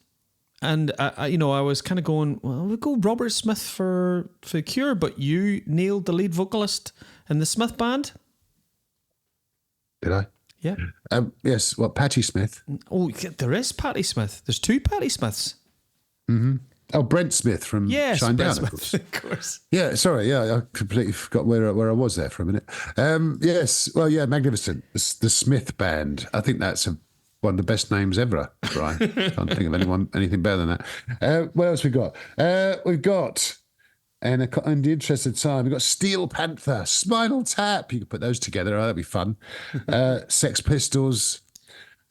and I was kind of going, well, we'll go Robert Smith for Cure, but you nailed the lead vocalist in the Smith band. Did I? Yeah. Yes. Well, Patti Smith. Oh, there is Patti Smith. There's two Patti Smiths. Mm-hmm. Oh, Brent Smith from Shine Brent Down, Smith, of course. Yeah, sorry. Yeah, I completely forgot where I was there for a minute. Yes. Well, yeah, magnificent. The Smith Band. I think that's one of the best names ever, Brian. Can't think of anything better than that. What else we got? We've got, and in the interest of time, we've got Steel Panther, Spinal Tap. You can put those together. Oh, that'd be fun. Sex Pistols.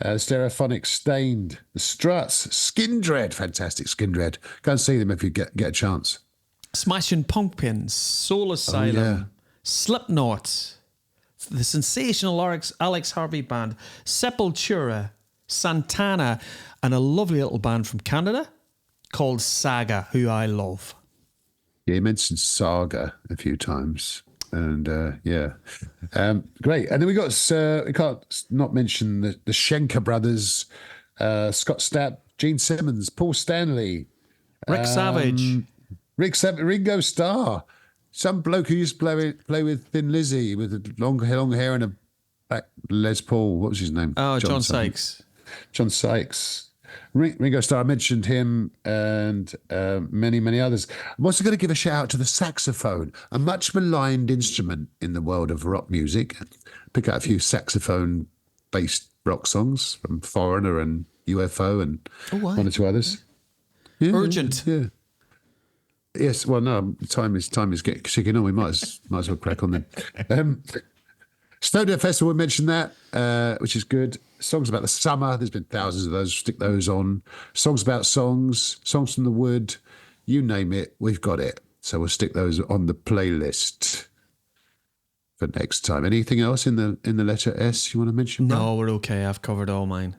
Stereophonic, Stained, The Struts, Skindred, fantastic Skindred. Go and see them if you get a chance. Smashing Pumpkins, Soul Asylum, Slipknot, the sensational Alex Harvey Band, Sepultura, Santana, and a lovely little band from Canada called Saga, who I love. Yeah, you mentioned Saga a few times. And great. And then we can't not mention the Schenker brothers, Scott Stapp, Gene Simmons, Paul Stanley, Rick Savage, Ringo Starr, some bloke who used to play with Thin Lizzy with the long hair and a black Les Paul. What was his name? Oh, John Sykes. John Sykes. Ringo Starr, I mentioned him, and many, many others. I'm also going to give a shout out to the saxophone, a much maligned instrument in the world of rock music. Pick out a few saxophone-based rock songs from Foreigner and UFO and one or two others. Yeah, Urgent. Yeah. Yes. Well, no. Time is getting ticking on. We might as well crack on then. Snowdon Festival, we mentioned that, which is good. Songs about the summer, there's been thousands of those, stick those on. Songs about songs from the wood, you name it, we've got it. So we'll stick those on the playlist for next time. Anything else in the letter S you want to mention? No, we're okay. I've covered all mine.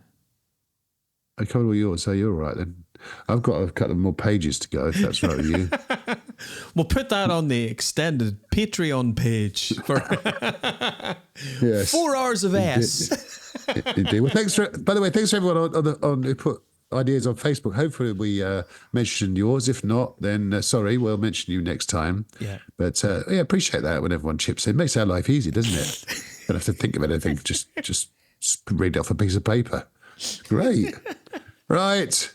I covered all yours, so you're all right then. I've got a couple more pages to go, if that's right with you. We'll put that on the extended Patreon page for yes. 4 hours of S. Indeed. Well, by the way, thanks to everyone on who put ideas on Facebook. Hopefully we mentioned yours. If not, then sorry, we'll mention you next time. Yeah. But appreciate that when everyone chips in. Makes our life easy, doesn't it? Don't have to think of anything. Just read it off a piece of paper. Great. Right.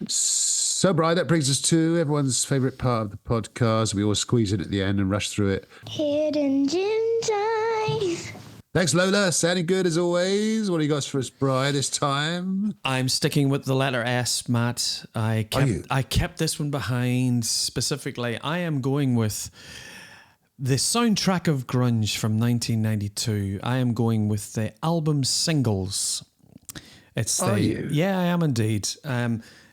So, Brian, that brings us to everyone's favourite part of the podcast. We always squeeze in at the end and rush through it. Hidden Gems Eyes. Thanks, Lola. Sounding good as always. What do you got for us, Brian, this time? I'm sticking with the letter S, Matt. I kept this one behind specifically. I am going with the soundtrack of grunge from 1992. I am going with the album Singles. Are you? Yeah, I am indeed.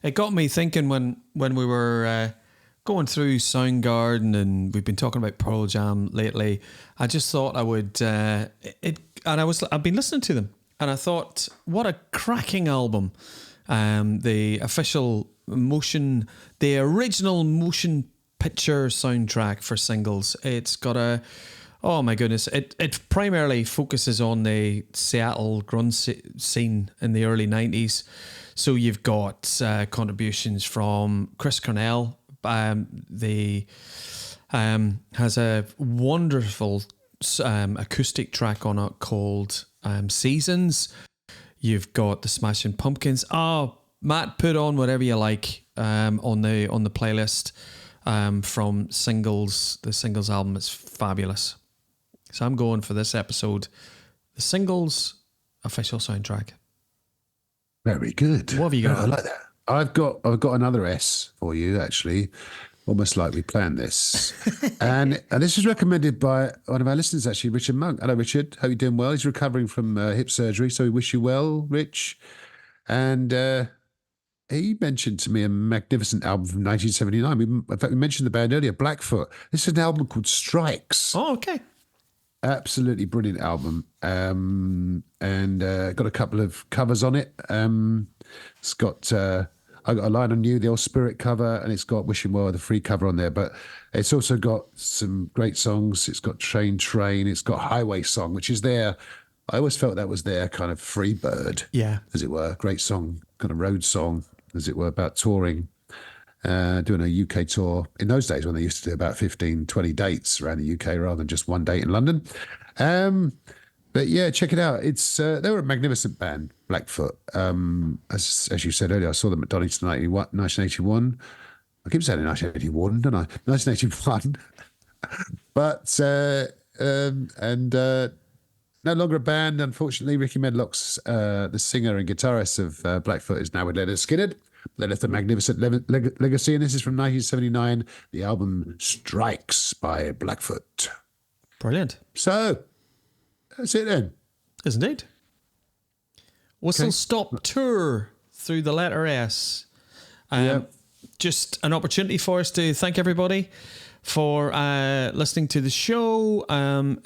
It got me thinking when we were going through Soundgarden and we've been talking about Pearl Jam lately. I just thought I would. I've been listening to them, and I thought, what a cracking album! The original motion picture soundtrack for Singles. It's got oh my goodness! It primarily focuses on the Seattle grunge scene in the early 90s. So you've got contributions from Chris Cornell. Has a wonderful acoustic track on it called Seasons. You've got the Smashing Pumpkins. Oh, Matt, put on whatever you like on the playlist from Singles. The Singles album is fabulous. So I'm going for this episode, the Singles official soundtrack. Very good. What have you got? I like that. I've got another S for you, actually. Almost like we planned this. and this was recommended by one of our listeners, actually, Richard Monk. Hello, Richard. Hope you're doing well. He's recovering from hip surgery, so we wish you well, Rich. And he mentioned to me a magnificent album from 1979. In fact, we mentioned the band earlier, Blackfoot. This is an album called Strikes. Oh, okay. Absolutely brilliant album, and got a couple of covers on it. It's got I got A Line on You, the old Spirit cover, and it's got Wishing Well, the free cover on there. But it's also got some great songs. It's got Train, it's got Highway Song, which is their, I always felt that was their kind of free bird, as it were. Great song, kind of road song, as it were, about touring. Doing a UK tour in those days when they used to do about 15, 20 dates around the UK rather than just one date in London. But yeah, check it out. It's they were a magnificent band, Blackfoot. As you said earlier, I saw them at Donington in 1981. I keep saying 1981, don't I? 1981. But no longer a band, unfortunately. Ricky Medlock's the singer and guitarist of Blackfoot is now with Leonard Skinner. They left a magnificent legacy, and this is from 1979, the album Strikes by Blackfoot. Brilliant. So, that's it then. Isn't it? Whistle Stop Tour through the letter S. Just an opportunity for us to thank everybody for listening to the show.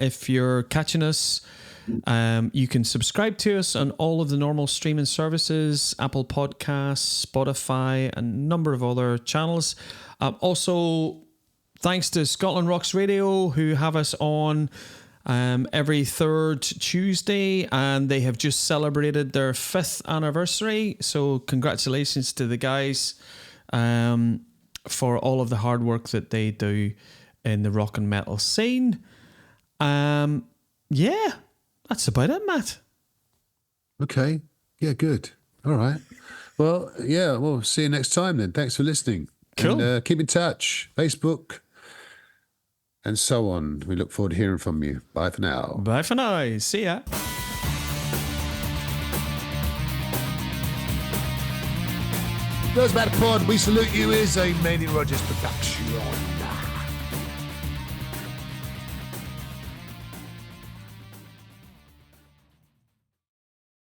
If you're catching us, you can subscribe to us on all of the normal streaming services, Apple Podcasts, Spotify, and a number of other channels. Also, thanks to Scotland Rocks Radio, who have us on every third Tuesday, and they have just celebrated their 5th anniversary. So congratulations to the guys for all of the hard work that they do in the rock and metal scene. That's about it, Matt. Okay. Yeah, good. All right. Well, yeah, we'll see you next time then. Thanks for listening. Cool. And keep in touch. Facebook and so on. We look forward to hearing from you. Bye for now. Bye for now. See ya. Those About Pod, We Salute You is a Manny Rogers production.